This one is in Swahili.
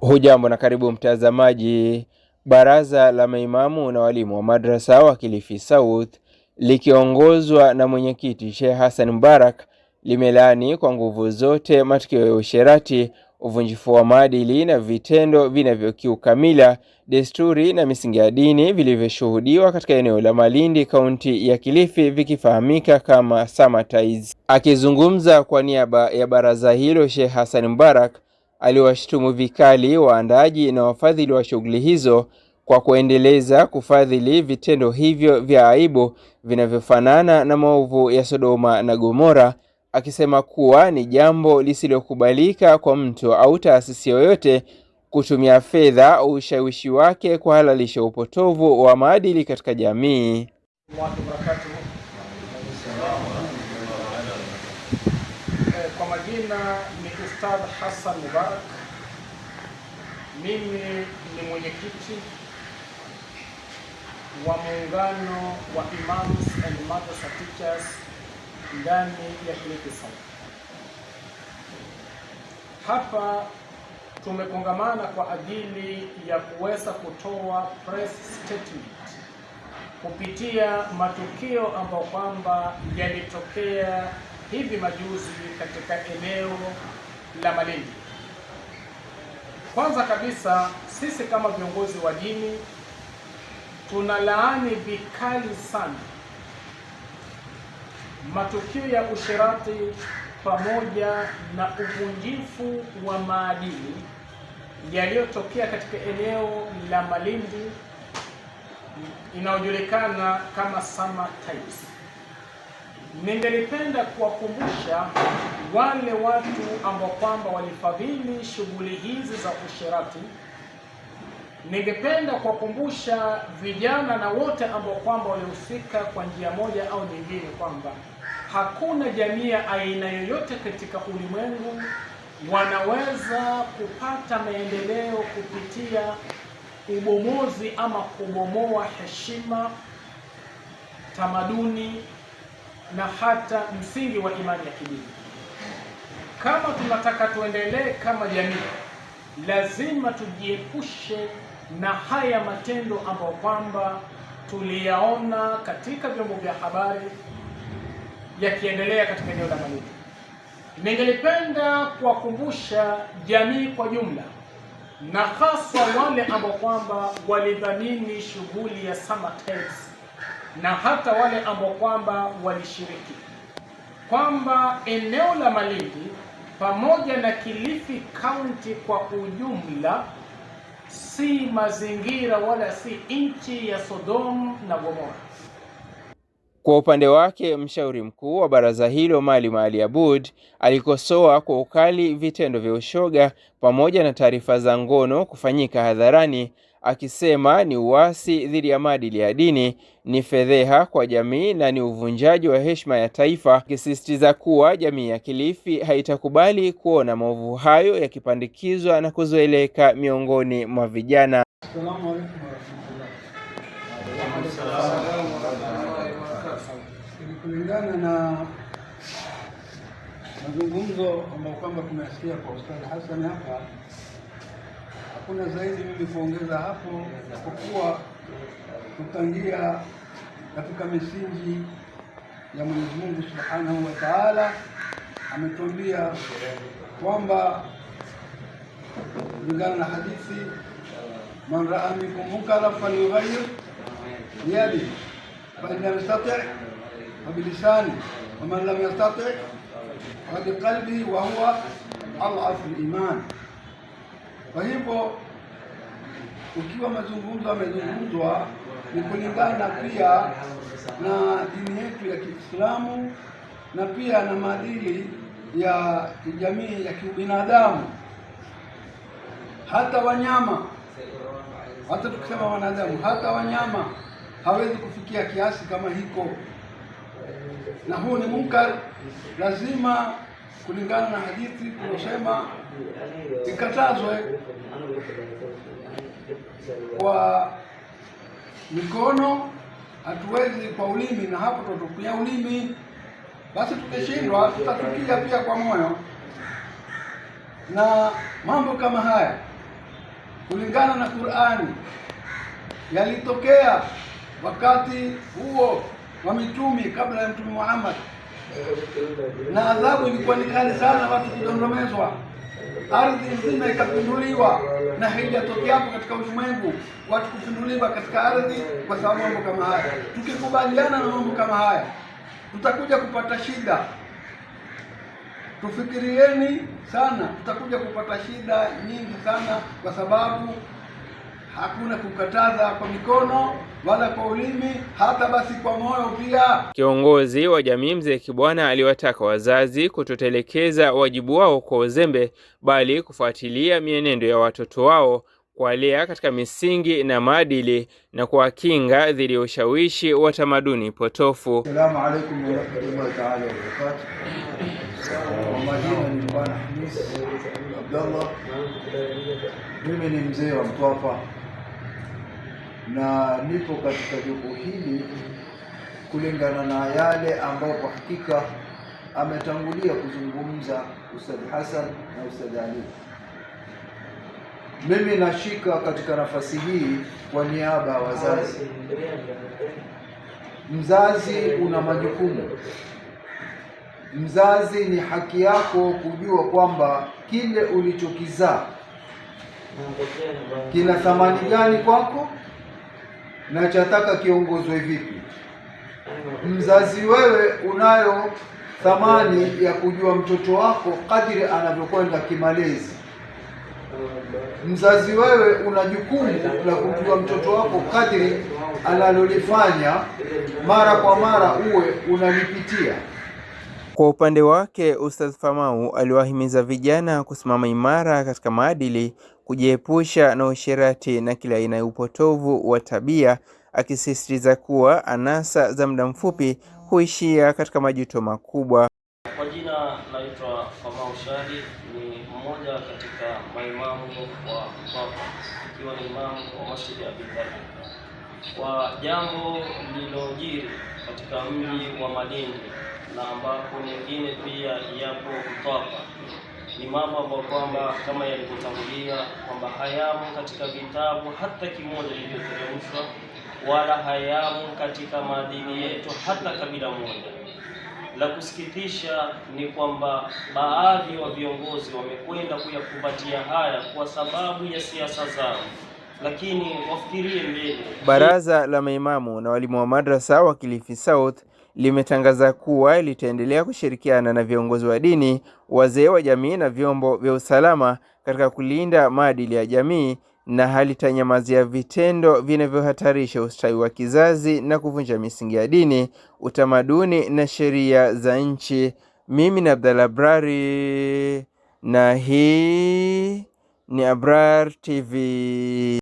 Hujambo na karibu mtazamaji. Baraza la maimamu na walimu wa madrasa wa Kilifi South likiongozwa na mwenyekiti Sheikh Hassan Mubarak limelaani kwa nguvu zote matukio ya usherati, uvunjifu wa maadili na vitendo vinavyokiuka mila, desturi na misingi ya dini vilivyoshuhudiwa katika eneo la Malindi, kaunti ya Kilifi, vikifahamika kama Summertide. Akizungumza kwa niaba ya baraza hilo, Sheikh Hassan Mubarak aliwashtumu vikali waandaaji na wafadhili wa shughuli hizo kwa kuendeleza kufadhili vitendo hivyo vya aibu vinavyofanana na maovu ya Sodoma na Gomora, akisema kuwa ni jambo lisilokubalika kwa mtu au taasisi yoyote kutumia fedha au ushawishi wake kuhalalisha upotovu wa maadili katika jamii. Kwa majina ni Ustadh Hassan Mubarak. Mimi ni mwenyekiti wa muungano wa Imams and Madrasa Teachers ndani ya Kilifi South. Hapa tumekongamana kwa ajili ya kuweza kutoa press statement kupitia matukio ambayo kwamba yalitokea hivi majuzi katika eneo la Malindi. Kwanza kabisa, sisi kama viongozi wa dini tunalaani vikali sana matukio ya usherati pamoja na uvunjifu wa maadili yaliyotokea katika eneo la Malindi inayojulikana kama Summertide. Ningelipenda kuwakumbusha wale watu ambao kwamba walifadhili shughuli hizi za usherati. Ningependa kuwakumbusha vijana na wote ambao kwamba walihusika kwa njia moja au nyingine kwamba hakuna jamii aina yoyote katika ulimwengu wanaweza kupata maendeleo kupitia ubomozi ama kubomoa heshima, tamaduni na hata msingi wa imani ya kidini. Kama tunataka tuendelee kama jamii, lazima tujiepushe na haya matendo ambayo kwamba tuliyaona katika vyombo vya habari yakiendelea katika eneo la Malindi. Ningelipenda kuwakumbusha jamii kwa jumla na hasa wale ambao kwamba walidhamini shughuli ya Summertide na hata wale ambao kwamba walishiriki kwamba eneo la Malindi pamoja na Kilifi County kwa ujumla si mazingira wala si nchi ya Sodom na Gomora. Kwa upande wake, mshauri mkuu wa baraza hilo Maalim Ali Aboud alikosoa kwa ukali vitendo vya ushoga pamoja na taarifa za ngono kufanyika hadharani, akisema ni uasi dhidi ya maadili ya dini, ni fedheha kwa jamii na ni uvunjaji wa heshima ya taifa, akisisitiza kuwa jamii ya Kilifi haitakubali kuona maovu hayo yakipandikizwa na kuzoeleka miongoni mwa vijana. Assalamu alaykum warahmatullahi wabarakatuh. Kulingana na mazungumzo ambayo kwamba tumesikia kwa Ustadh Hassan hapa, hakuna zaidi mimi kuongeza hapo, kwa kuwa tutangia katika misingi ya Mwenyezi Mungu Subhanahu wa Ta'ala. Ametuambia kwamba kulingana na hadithi, man raa minkum munkaran falyughayyir biyadihi fa in lam yastati' fa bilisani wa man lam yastati' fa biqalbihi wa huwa adhafu al-iman. Kwa hivyo ukiwa mazungumzo yamezungumzwa ni kulingana pia na dini yetu ya Kiislamu na pia na maadili ya kijamii ya kibinadamu. Hata wanyama, hata tukisema wanadamu, hata wanyama hawezi kufikia kiasi kama hiko, na huu ni munkar. Lazima kulingana na hadithi tunasema ikatazwe kwa mikono, hatuwezi kwa ulimi, na hapo tutupia ulimi, basi tukishindwa tutatukia pia kwa moyo. Na mambo kama haya kulingana na Qur'ani yalitokea wakati huo wa mitume kabla ya Mtume Muhammad, na adhabu ilikuwa ni kali sana, watu kudondomezwa, ardhi nzima ikapinduliwa, na haijatokea hapo katika ulimwengu watu kupinduliwa katika ardhi kwa sababu mambo kama haya. Tukikubaliana na mambo kama haya tutakuja kupata shida. Tufikirieni sana, tutakuja kupata shida nyingi sana, kwa sababu hakuna kukataza kwa mikono wala kwa ulimi, hata basi kwa moyo pia. Kiongozi wa jamii Mzee Kibwana aliwataka wazazi kutotelekeza wajibu wao kwa uzembe, bali kufuatilia mienendo ya watoto wao, kuwalea katika misingi na maadili na kuwakinga dhidi ya ushawishi wa tamaduni potofu. Assalamu alaykum wa rahmatullahi ta'ala wa barakatuh. Kwa majina ni Bwana Hamis Abdallah. Mimi ni mzee wa Mtwapa na nipo katika jopo hili kulingana na yale ambayo kwa hakika ametangulia kuzungumza Ustadh Hassan na Ustadh Ali. Mimi nashika katika nafasi hii kwa niaba ya wazazi. Mzazi una majukumu. Mzazi ni haki yako kujua kwamba kile ulichokizaa kina thamani gani kwako na chataka kiongozwe vipi. Mzazi wewe unayo thamani ya kujua mtoto wako kadiri anavyokwenda kimalezi. Mzazi wewe una jukumu la kujua mtoto wako kadiri analolifanya mara kwa mara uwe unalipitia. Kwa upande wake, Ustadh Famau aliwahimiza vijana kusimama imara katika maadili, kujiepusha na usherati na kila aina ya upotovu wa tabia, akisisitiza kuwa anasa za muda mfupi huishia katika majuto makubwa. Kwa jina naitwa Famau Shadi, ni mmoja katika maimamu wa Mtwapa, ikiwa ni imamu wa Masjid ya Abi Talib. Kwa jambo lililojiri katika mji wa Malindi na ambapo mengine pia yapo Mtwapa, ni mambo ambayo kwamba kama yalivyotangulia kwamba hayamo katika vitabu hata kimoja vilivyoteremshwa, wala hayamo katika maadili yetu hata kabila moja. La kusikitisha ni kwamba baadhi wa viongozi wamekwenda kuyakumbatia haya kwa sababu ya siasa zao, lakini wafikirie mbele. Baraza la maimamu na walimu wa madrasa wa Kilifi South limetangaza kuwa litaendelea kushirikiana na viongozi wa dini, wazee wa jamii na vyombo vya usalama katika kulinda maadili ya jamii, na halitanyamazia vitendo vinavyohatarisha ustawi wa kizazi na kuvunja misingi ya dini, utamaduni na sheria za nchi. Mimi ni Abdallah Abrari na hii ni Abrar TV.